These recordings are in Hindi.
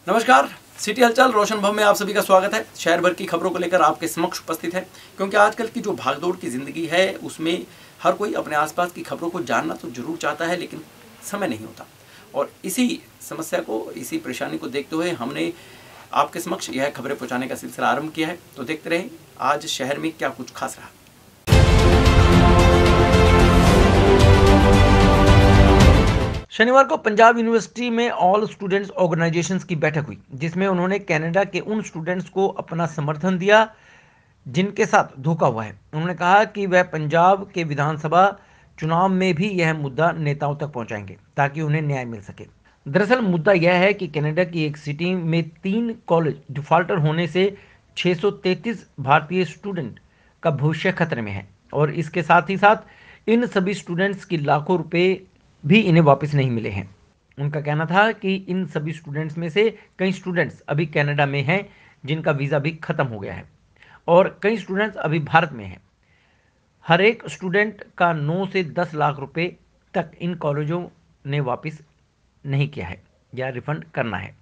नमस्कार, सिटी हलचल रोशन भव में आप सभी का स्वागत है। शहर भर की खबरों को लेकर आपके समक्ष उपस्थित है, क्योंकि आजकल की जो भागदौड़ की जिंदगी है उसमें हर कोई अपने आसपास की खबरों को जानना तो जरूर चाहता है, लेकिन समय नहीं होता। और इसी समस्या को, इसी परेशानी को देखते हुए हमने आपके समक्ष यह खबरें पहुंचाने का सिलसिला आरंभ किया है। तो देखते रहें आज शहर में क्या कुछ खास रहा। शनिवार को पंजाब यूनिवर्सिटी में ऑल स्टूडेंट्स ऑर्गेनाइजेशंस की बैठक हुई, जिसमें उन्होंने कनाडा के उन स्टूडेंट्स को अपना समर्थन दिया जिनके साथ धोखा हुआ है। उन्होंने कहा कि वह पंजाब के विधानसभा चुनाव में भी यह मुद्दा नेताओं तक पहुंचाएंगे ताकि उन्हें न्याय मिल सके। दरअसल मुद्दा यह है कि कनाडा की एक सिटी में 3 कॉलेज डिफॉल्टर होने से 633 भारतीय स्टूडेंट का भविष्य खतरे में है, और इसके साथ ही साथ इन सभी स्टूडेंट्स की लाखों रुपए भी इन्हें वापस नहीं मिले हैं। उनका कहना था कि इन सभी स्टूडेंट्स में से कई स्टूडेंट्स अभी कनाडा में हैं जिनका वीज़ा भी ख़त्म हो गया है, और कई स्टूडेंट्स अभी भारत में हैं। हर एक स्टूडेंट का 9 से 10 लाख रुपए तक इन कॉलेजों ने वापस नहीं किया है या रिफंड करना है,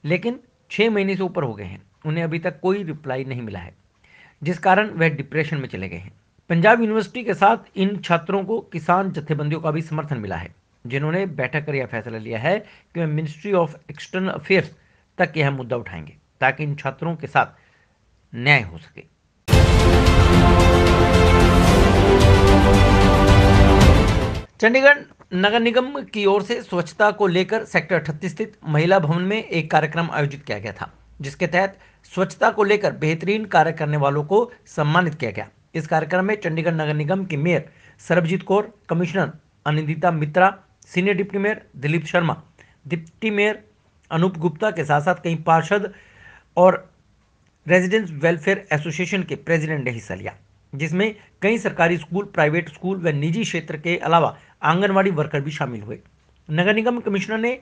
लेकिन 6 महीने से ऊपर हो गए हैं, उन्हें अभी तक कोई रिप्लाई नहीं मिला है, जिस कारण वह डिप्रेशन में चले गए हैं। पंजाब यूनिवर्सिटी के साथ इन छात्रों को किसान जत्थेबंदियों का भी समर्थन मिला है, जिन्होंने बैठक कर यह फैसला लिया है कि वे मिनिस्ट्री ऑफ एक्सटर्नल अफेयर्स तक यह मुद्दा उठाएंगे ताकि इन छात्रों के साथ न्याय हो सके। चंडीगढ़ नगर निगम की ओर से स्वच्छता को लेकर सेक्टर 38 स्थित महिला भवन में एक कार्यक्रम आयोजित किया गया था, जिसके तहत स्वच्छता को लेकर बेहतरीन कार्य करने वालों को सम्मानित किया गया। इस कार्यक्रम में चंडीगढ़ नगर निगम के mayor Sarabjit Kaur, commissioner Anindita Mitra, senior deputy mayor Dilip Sharma, deputy mayor Anup Gupta के साथ साथ कई पार्षद और रेजिडेंट्स वेलफेयर एसोसिएशन के प्रेसिडेंट ने हिस्सा लिया, जिसमें कई सरकारी स्कूल, प्राइवेट स्कूल व निजी क्षेत्र के अलावा आंगनवाड़ी वर्कर भी शामिल हुए। नगर निगम कमिश्नर ने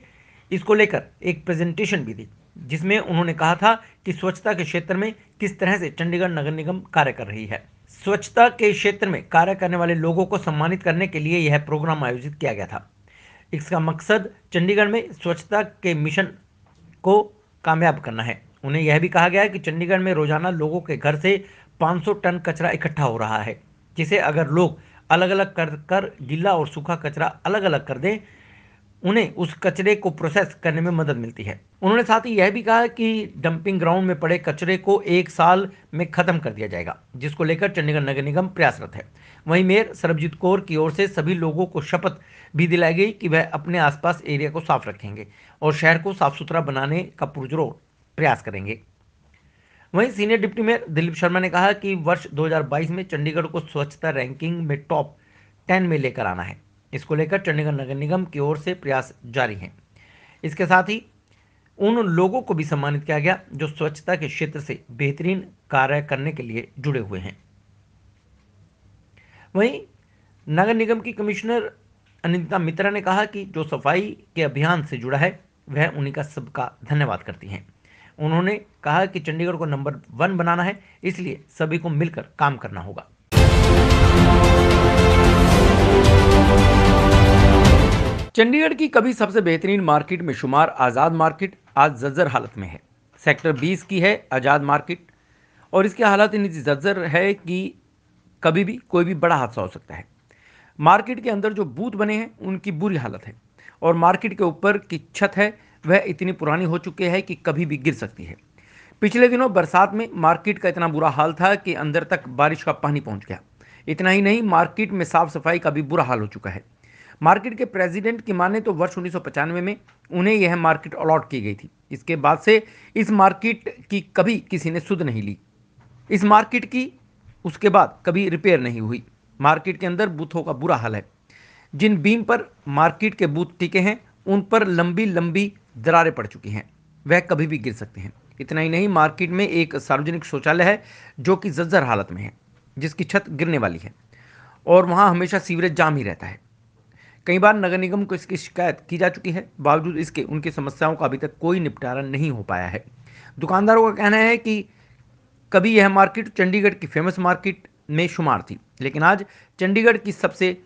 इसको लेकर एक प्रेजेंटेशन भी दी, जिसमें उन्होंने कहा था कि स्वच्छता के क्षेत्र में किस तरह से चंडीगढ़ नगर निगम कार्य कर रही है। स्वच्छता के क्षेत्र में कार्य करने वाले लोगों को सम्मानित करने के लिए यह प्रोग्राम आयोजित किया गया था। इसका मकसद चंडीगढ़ में स्वच्छता के मिशन को कामयाब करना है। उन्हें यह भी कहा गया है कि चंडीगढ़ में रोजाना लोगों के घर से 500 टन कचरा इकट्ठा हो रहा है, जिसे अगर लोग अलग अलग कर गीला और सूखा कचरा अलग अलग कर दें, उन्हें उस कचरे को प्रोसेस करने में मदद मिलती है। उन्होंने साथ ही यह भी कहा कि डंपिंग ग्राउंड में पड़े कचरे को 1 साल में खत्म कर दिया जाएगा, जिसको लेकर चंडीगढ़ नगर निगम प्रयासरत है। वहीं मेयर सरबजीत कौर की ओर से सभी लोगों को शपथ भी दिलाई गई कि वह अपने आसपास एरिया को साफ रखेंगे और शहर को साफ सुथरा बनाने का पुरजोर प्रयास करेंगे। वहीं senior deputy mayor Dilip Sharma ने कहा कि वर्ष 2022 में चंडीगढ़ को स्वच्छता रैंकिंग में टॉप 10 में लेकर आना है। इसको लेकर चंडीगढ़ नगर निगम की ओर से प्रयास जारी हैं। इसके साथ ही उन लोगों को भी सम्मानित किया गया जो स्वच्छता के क्षेत्र से बेहतरीन कार्य करने के लिए जुड़े हुए हैं। वहीं नगर निगम की कमिश्नर अनिंदिता मित्रा ने कहा कि जो सफाई के अभियान से जुड़ा है वह उन्हीं का सबका धन्यवाद करती हैं। उन्होंने कहा कि चंडीगढ़ को नंबर 1 बनाना है, इसलिए सभी को मिलकर काम करना होगा। चंडीगढ़ की कभी सबसे बेहतरीन मार्केट में शुमार आज़ाद मार्केट आज जर्जर हालत में है। सेक्टर 20 की है आज़ाद मार्केट, और इसकी हालत इतनी जर्जर है कि कभी भी कोई भी बड़ा हादसा हो सकता है। मार्केट के अंदर जो बूथ बने हैं उनकी बुरी हालत है, और मार्केट के ऊपर की छत है वह इतनी पुरानी हो चुकी है कि कभी भी गिर सकती है। पिछले दिनों बरसात में मार्केट का इतना बुरा हाल था कि अंदर तक बारिश का पानी पहुंच गया। इतना ही नहीं, मार्केट में साफ सफाई का भी बुरा हाल हो चुका है। मार्केट के प्रेसिडेंट की माने तो वर्ष 1995 में उन्हें यह मार्केट अलॉट की गई थी। इसके बाद से इस मार्केट की कभी किसी ने सुध नहीं ली। इस मार्केट की उसके बाद कभी रिपेयर नहीं हुई। मार्केट के अंदर बूथों का बुरा हाल है। जिन बीम पर मार्केट के बूथ टिके हैं उन पर लंबी लंबी दरारें पड़ चुकी हैं, वह कभी भी गिर सकते हैं। इतना ही नहीं, मार्केट में एक सार्वजनिक शौचालय है जो कि जर्जर हालत में है, जिसकी छत गिरने वाली है, और वहां हमेशा सीवरेज जाम ही रहता है। कई बार नगर निगम को इसकी शिकायत की जा चुकी है, बावजूद इसके उनकी समस्याओं का अभी तक कोई निपटारा नहीं हो पाया है। दुकानदारों का कहना है कि कभी यह मार्केट चंडीगढ़ की फेमस मार्केट में शुमार थी, लेकिन आज चंडीगढ़ की सबसे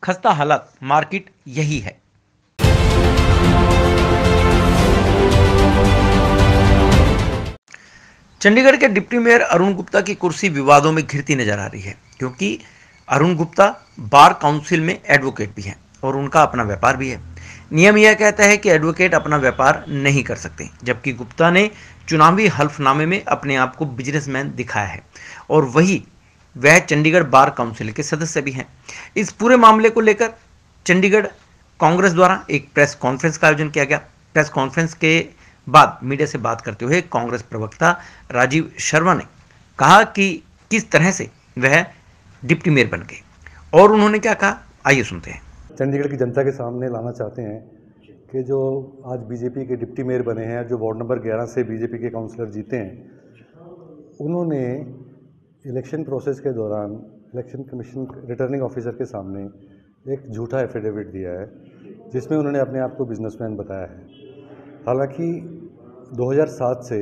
खस्ता हालत मार्केट यही है। चंडीगढ़ के डिप्टी मेयर अरुण गुप्ता की कुर्सी विवादों में घिरती नजर आ रही है, क्योंकि अरुण गुप्ता बार काउंसिल में एडवोकेट भी हैं और उनका अपना व्यापार भी है। नियम यह कहता है कि एडवोकेट अपना व्यापार नहीं कर सकते, जबकि गुप्ता ने चुनावी हल्फनामे में अपने आप को बिजनेसमैन दिखाया है और वही वह चंडीगढ़ बार काउंसिल के सदस्य भी हैं। इस पूरे मामले को लेकर चंडीगढ़ कांग्रेस द्वारा एक प्रेस कॉन्फ्रेंस का आयोजन किया गया। प्रेस कॉन्फ्रेंस के बाद मीडिया से बात करते हुए कांग्रेस प्रवक्ता राजीव शर्मा ने कहा कि किस तरह से वह डिप्टी मेयर बन गए और उन्होंने क्या कहा, आइए सुनते हैं। चंडीगढ़ की जनता के सामने लाना चाहते हैं कि जो आज बीजेपी के डिप्टी मेयर बने हैं, जो वार्ड नंबर 11 से बीजेपी के काउंसलर जीते हैं, उन्होंने इलेक्शन प्रोसेस के दौरान इलेक्शन कमीशन रिटर्निंग ऑफिसर के सामने एक झूठा एफिडेविट दिया है, जिसमें उन्होंने अपने आप को बिजनेसमैन बताया है। हालांकि 2007 से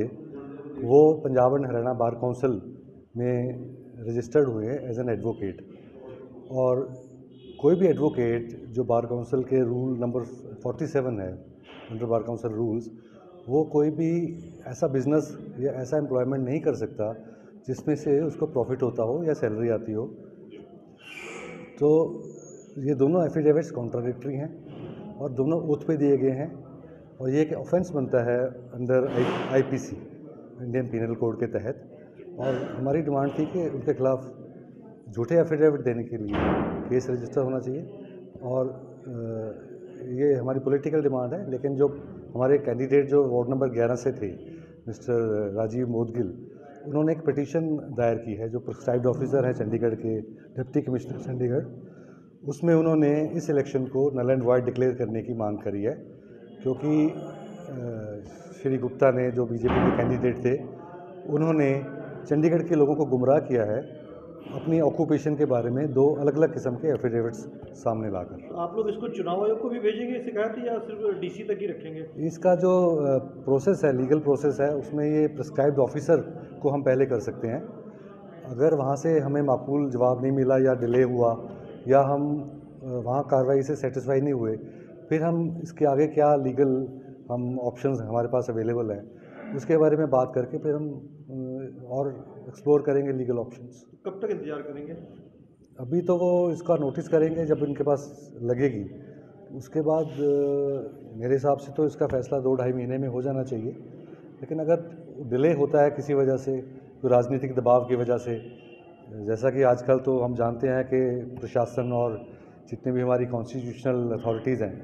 वो Punjab and Haryana bar council में रजिस्टर्ड हुए हैं एज एन एडवोकेट, और कोई भी एडवोकेट जो बार काउंसिल के रूल नंबर 47 है अंडर बार काउंसिल रूल्स, वो कोई भी ऐसा बिजनेस या ऐसा एम्प्लॉयमेंट नहीं कर सकता जिसमें से उसको प्रॉफिट होता हो या सैलरी आती हो। तो ये दोनों एफिडेविट्स कॉन्ट्राडिक्टरी हैं और दोनों ओथ पे दिए गए हैं, और ये एक ऑफेंस बनता है under IPC, Indian penal code के तहत। और हमारी डिमांड थी कि उनके खिलाफ झूठे एफिडेविट देने के लिए केस रजिस्टर होना चाहिए, और ये हमारी पॉलिटिकल डिमांड है। लेकिन जो हमारे कैंडिडेट जो वार्ड नंबर 11 से थे, मिस्टर राजीव मोदगिल, उन्होंने एक पिटीशन दायर की है, जो प्रिस्क्राइब्ड ऑफिसर है चंडीगढ़ के, डिप्टी कमिश्नर चंडीगढ़। उसमें उन्होंने इस इलेक्शन को नल एंड वॉइड डिक्लेयर करने की मांग करी है, क्योंकि श्री गुप्ता ने, जो बीजेपी के कैंडिडेट थे, उन्होंने चंडीगढ़ के लोगों को गुमराह किया है अपनी ऑक्यूपेशन के बारे में दो अलग अलग किस्म के एफिडेविट्स सामने लाकर। आप लोग इसको चुनाव आयोग को भी भेजेंगे शिकायत, या सिर्फ डीसी तक ही रखेंगे? इसका जो प्रोसेस है, लीगल प्रोसेस है, उसमें ये प्रिस्क्राइब्ड ऑफिसर को हम पहले कर सकते हैं। अगर वहाँ से हमें माकूल जवाब नहीं मिला या डिले हुआ, या हम वहाँ कार्रवाई से सेटिस्फाई नहीं हुए, फिर हम इसके आगे क्या लीगल हम ऑप्शंस हमारे पास अवेलेबल हैं, उसके बारे में बात करके फिर हम और एक्सप्लोर करेंगे लीगल ऑप्शंस। कब तक इंतजार करेंगे? अभी तो वो इसका नोटिस करेंगे जब इनके पास लगेगी, उसके बाद मेरे हिसाब से तो इसका फैसला 2-2.5 महीने में हो जाना चाहिए। लेकिन अगर डिले होता है किसी वजह से, तो राजनीतिक दबाव की वजह से, जैसा कि आजकल तो हम जानते हैं कि प्रशासन और जितने भी हमारी कॉन्स्टिट्यूशनल अथॉरिटीज़ हैं,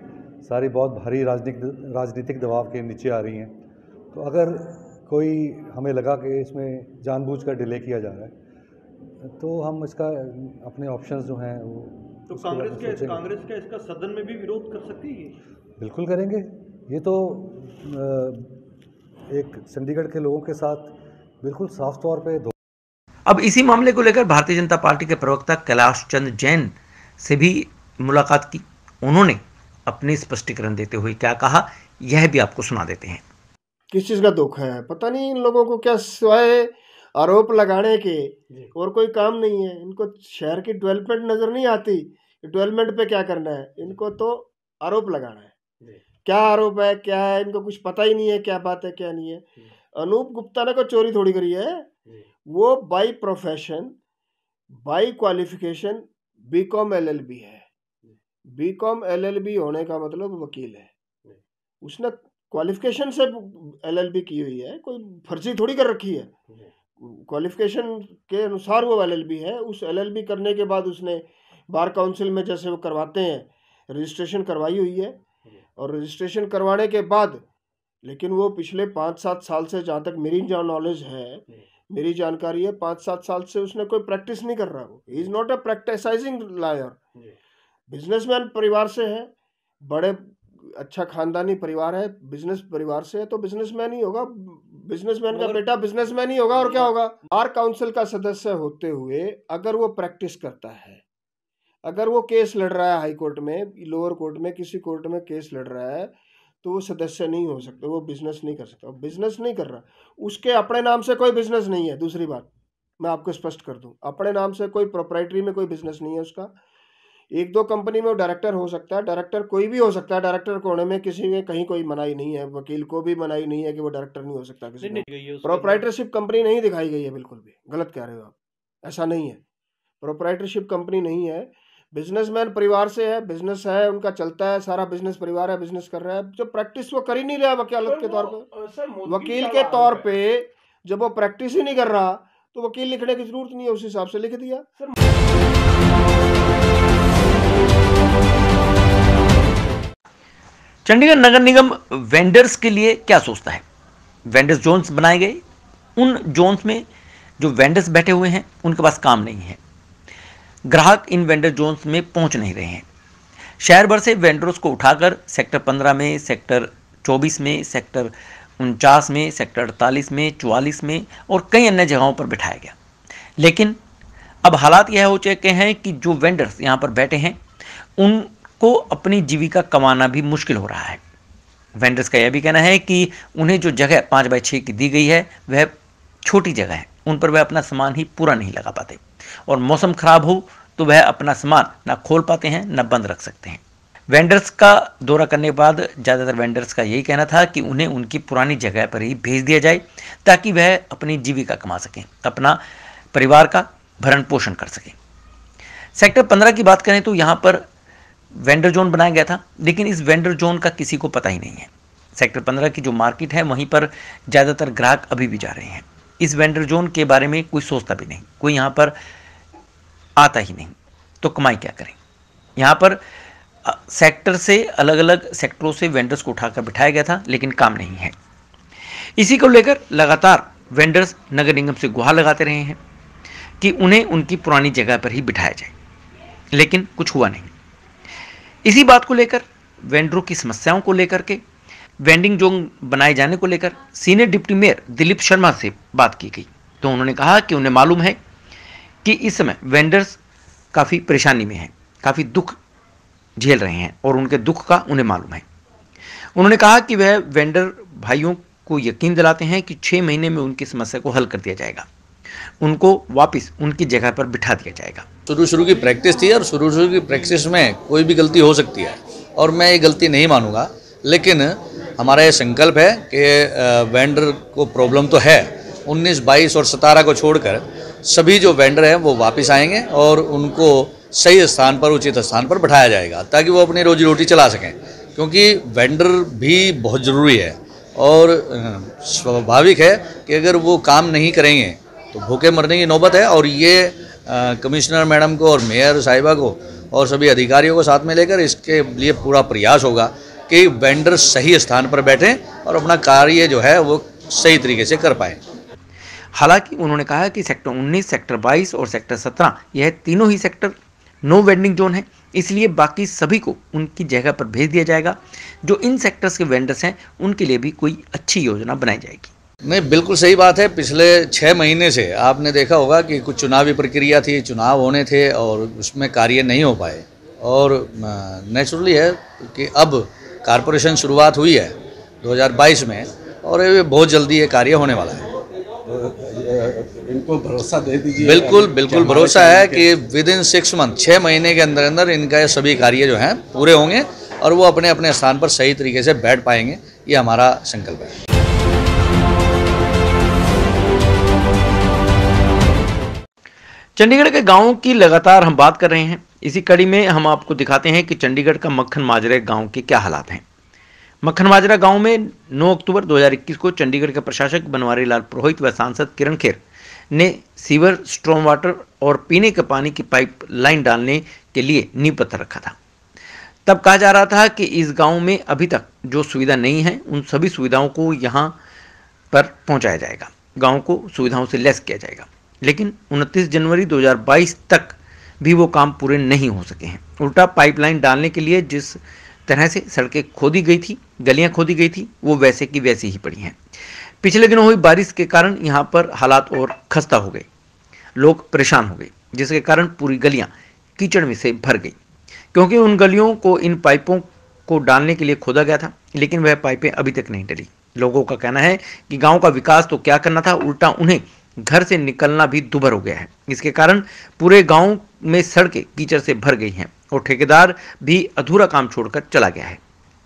सारी बहुत भारी राजनीतिक दबाव के नीचे आ रही हैं। तो अगर कोई हमें लगा कि इसमें जानबूझकर डिले किया जा रहा है, तो हम इसका अपने ऑप्शंस जो हैं वो, तो कांग्रेस का इसका सदन में भी विरोध कर सकती है? बिल्कुल करेंगे। ये तो एक चंडीगढ़ के लोगों के साथ बिल्कुल साफ तौर पे। अब इसी मामले को लेकर भारतीय जनता पार्टी के प्रवक्ता कैलाश चंद जैन से भी मुलाकात की। उन्होंने अपने स्पष्टीकरण देते हुए क्या कहा, यह भी आपको सुना देते हैं। किस चीज़ का दुख है, पता नहीं इन लोगों को, क्या सिवाय आरोप लगाने के और कोई काम नहीं है। इनको शहर की डेवलपमेंट नज़र नहीं आती, डेवलपमेंट पे क्या करना है, इनको तो आरोप लगाना है। क्या आरोप है, क्या है, इनको कुछ पता ही नहीं है क्या बात है क्या नहीं है। अनूप गुप्ता ने कोई चोरी थोड़ी करी है, वो by profession, by qualification BCom LLB है। बीकॉम एलएलबी होने का मतलब वकील है। उसने क्वालिफिकेशन से एलएलबी की हुई है, कोई फर्जी थोड़ी कर रखी है। क्वालिफिकेशन के अनुसार वो एलएलबी है। उस एलएलबी करने के बाद उसने बार काउंसिल में जैसे वो करवाते हैं रजिस्ट्रेशन करवाई हुई है, और रजिस्ट्रेशन करवाने के बाद, लेकिन वो पिछले 5-7 साल से, जहाँ तक मेरी नॉलेज है, मेरी जानकारी है, 5-7 साल से उसने कोई प्रैक्टिस नहीं कर रहा। वो he is not a practicising lawyer. Businessman परिवार से है, बड़े अच्छा खानदानी परिवार है, बिजनेस परिवार से है, तो बिजनेसमैन ही होगा। बिजनेसमैन का बेटा बिजनेसमैन ही होगा, और क्या होगा। बार काउंसिल का सदस्य होते हुए अगर वो प्रैक्टिस करता है, अगर वो केस लड़ रहा है हाई कोर्ट में, लोअर कोर्ट में, किसी कोर्ट में केस लड़ रहा है, तो वो सदस्य नहीं हो सकता, वो बिजनेस नहीं कर सकता। बिजनेस नहीं कर रहा, उसके अपने नाम से कोई बिजनेस नहीं है। दूसरी बात मैं आपको स्पष्ट कर दूं, अपने नाम से कोई प्रोप्राइटरी में कोई बिजनेस नहीं है उसका। एक दो कंपनी में वो डायरेक्टर हो सकता है, डायरेक्टर कोई भी हो सकता है, डायरेक्टर को होने में किसी में कहीं कोई मनाही नहीं है, वकील को भी मनाही नहीं है कि वो डायरेक्टर नहीं हो सकता किसी नहीं का। गई है उसके अंदर। प्रोप्राइटरशिप कंपनी नहीं दिखाई गई है, बिल्कुल भी गलत कह रहे हो आप, ऐसा नहीं है। प्रोप्राइटरशिप कंपनी नहीं है, बिजनेसमैन परिवार से है, बिजनेस है उनका, चलता है, सारा बिजनेस परिवार है, बिजनेस कर रहा है। जब प्रैक्टिस वो कर ही नहीं रहा वकालत के तौर पे, वकील के तौर पे जब वो प्रैक्टिस ही नहीं कर रहा तो वकील लिखने की जरूरत नहीं है, उस हिसाब से लिख दिया। चंडीगढ़ नगर निगम वेंडर्स के लिए क्या सोचता है? वेंडर्स जोन्स बनाए गए, उन जोन्स में जो वेंडर्स बैठे हुए हैं उनके पास काम नहीं है, ग्राहक इन वेंडर जोन्स में पहुंच नहीं रहे हैं। शहर भर से वेंडर्स को उठाकर सेक्टर 15 में, सेक्टर 24 में, सेक्टर 49 में, सेक्टर 48 में, 44 में और कई अन्य जगहों पर बिठाया गया। लेकिन अब हालात यह हो चुके हैं कि जो वेंडर्स यहाँ पर बैठे हैं उनको अपनी जीविका कमाना भी मुश्किल हो रहा है। वेंडर्स का यह भी कहना है कि उन्हें जो जगह 5x6 की दी गई है वह छोटी जगह है, उन पर वह अपना सामान ही पूरा नहीं लगा पाते और मौसम खराब हो तो वह अपना सामान ना खोल पाते हैं ना बंद रख सकते हैं। वेंडर्स का दौरा करने के बाद ज़्यादातर वेंडर्स का यही कहना था कि उन्हें उनकी पुरानी जगह पर ही भेज दिया जाए ताकि वह अपनी जीविका कमा सकें, अपना परिवार का भरण पोषण कर सकें। सेक्टर 15 की बात करें तो यहाँ पर वेंडर जोन बनाया गया था, लेकिन इस वेंडर जोन का किसी को पता ही नहीं है। सेक्टर 15 की जो मार्केट है वहीं पर ज़्यादातर ग्राहक अभी भी जा रहे हैं। इस वेंडर जोन के बारे में कोई सोचता भी नहीं, कोई यहाँ पर आता ही नहीं, तो कमाई क्या करें। यहाँ पर सेक्टर से अलग अलग सेक्टरों से वेंडर्स को उठाकर बिठाया गया था, लेकिन काम नहीं है। इसी को लेकर लगातार वेंडर्स नगर निगम से गुहार लगाते रहे हैं कि उन्हें उनकी पुरानी जगह पर ही बिठाया जाए, लेकिन कुछ हुआ नहीं। इसी बात को लेकर, वेंडरों की समस्याओं को लेकर के, वेंडिंग जोन बनाए जाने को लेकर senior deputy mayor Dilip Sharma से बात की गई तो उन्होंने कहा कि उन्हें मालूम है कि इस समय वेंडर्स काफ़ी परेशानी में हैं, काफ़ी दुख झेल रहे हैं और उनके दुख का उन्हें मालूम है। उन्होंने कहा कि वह वेंडर भाइयों को यकीन दिलाते हैं कि 6 महीने में उनकी समस्या को हल कर दिया जाएगा, उनको वापस उनकी जगह पर बिठा दिया जाएगा। शुरू की प्रैक्टिस थी और शुरू की प्रैक्टिस में कोई भी गलती हो सकती है और मैं ये गलती नहीं मानूंगा, लेकिन हमारा ये संकल्प है कि वेंडर को प्रॉब्लम तो है, 19, 22 और 17 को छोड़कर सभी जो वेंडर हैं वो वापस आएंगे और उनको सही स्थान पर, उचित स्थान पर बैठाया जाएगा ताकि वो अपनी रोजी रोटी चला सकें, क्योंकि वेंडर भी बहुत ज़रूरी है और स्वाभाविक है कि अगर वो काम नहीं करेंगे तो भूखे मरने की नौबत है। और ये कमिश्नर मैडम को और मेयर साहिबा को और सभी अधिकारियों को साथ में लेकर इसके लिए पूरा प्रयास होगा कि वेंडर सही स्थान पर बैठें और अपना कार्य जो है वो सही तरीके से कर पाएँ। हालांकि उन्होंने कहा कि सेक्टर 19, सेक्टर 22 और सेक्टर 17 यह तीनों ही सेक्टर नो वेंडिंग जोन है, इसलिए बाकी सभी को उनकी जगह पर भेज दिया जाएगा। जो इन सेक्टर्स के वेंडर्स हैं उनके लिए भी कोई अच्छी योजना बनाई जाएगी। नहीं, बिल्कुल सही बात है। पिछले 6 महीने से आपने देखा होगा कि कुछ चुनावी प्रक्रिया थी, चुनाव होने थे और उसमें कार्य नहीं हो पाए और नेचुरली है कि अब कारपोरेशन शुरुआत हुई है 2022 में और ये बहुत जल्दी ये कार्य होने वाला है। इनको भरोसा दे दीजिए। बिल्कुल भरोसा है कि विद इन 6 मंथ, 6 महीने के अंदर अंदर इनका ये सभी कार्य जो हैं पूरे होंगे और वो अपने अपने स्थान पर सही तरीके से बैठ पाएंगे, ये हमारा संकल्प है। चंडीगढ़ के गांवों की लगातार हम बात कर रहे हैं। इसी कड़ी में हम आपको दिखाते हैं कि चंडीगढ़ का मक्खन माजरा गांव के क्या हालात हैं। मक्खन माजरा गांव में 9 अक्टूबर 2021 को चंडीगढ़ के प्रशासक बनवारी लाल पुरोहित व सांसद किरण खेर ने सीवर, स्ट्रॉम वाटर और पीने के पानी की पाइप लाइन डालने के लिए नींव पत्थर रखा था। तब कहा जा रहा था कि इस गांव में अभी तक जो सुविधा नहीं है उन सभी सुविधाओं को यहां पर पहुंचाया जाएगा, गांव को सुविधाओं से लैस किया जाएगा। लेकिन 29 जनवरी 2022 तक भी वो काम पूरे नहीं हो सके हैं। उल्टा पाइपलाइन डालने के लिए जिस तरह से सड़कें खोदी गई थी, गलियां खोदी गई थी, वो वैसे की वैसी ही पड़ी हैं। पिछले दिनों हुई बारिश के कारण यहाँ पर हालात और खस्ता हो गए, लोग परेशान हो गए, जिसके कारण पूरी गलियां कीचड़ में से भर गई, क्योंकि उन गलियों को इन पाइपों को डालने के लिए खोदा गया था, लेकिन वह पाइपें अभी तक नहीं डली। लोगों का कहना है कि गांव का विकास तो क्या करना था, उल्टा उन्हें घर से निकलना भी दुभर हो गया है। इसके कारण पूरे गांव में सड़कें कीचड़ से भर गई हैं और ठेकेदार भी अधूरा काम छोड़कर चला गया है।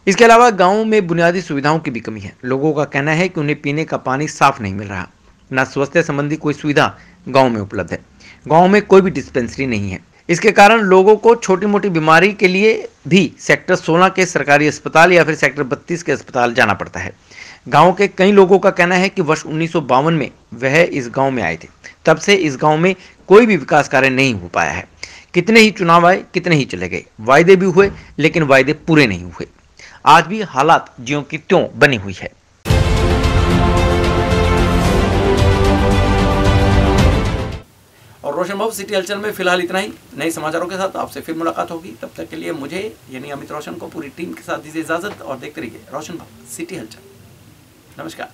इसके अलावा गाँव में बुनियादी सुविधाओं की भी कमी है। लोगों का कहना है कि उन्हें पीने का पानी साफ नहीं मिल रहा, न स्वास्थ्य संबंधी कोई सुविधा गाँव में उपलब्ध है। गाँव में कोई भी डिस्पेंसरी नहीं है। इसके कारण लोगों को छोटी मोटी बीमारी के लिए भी सेक्टर 16 के सरकारी अस्पताल या फिर सेक्टर 32 के अस्पताल जाना पड़ता है। गांव के कई लोगों का कहना है कि वर्ष 1952 में वह इस गांव में आए थे, तब से इस गांव में कोई भी विकास कार्य नहीं हो पाया है। कितने ही चुनाव आए, कितने ही चले गए, वायदे भी हुए लेकिन वायदे पूरे नहीं हुए। आज भी हालात ज्यों की त्यों बनी हुई है। और रोशन बाबू सिटी हलचल में फिलहाल इतना ही। नए समाचारों के साथ आपसे फिर मुलाकात होगी। तब तक के लिए मुझे यानी अमित रोशन को पूरी टीम के साथ दीजिए इजाजत और देखते रहिए रोशन बाबू सिटी हलचल। नमस्कार।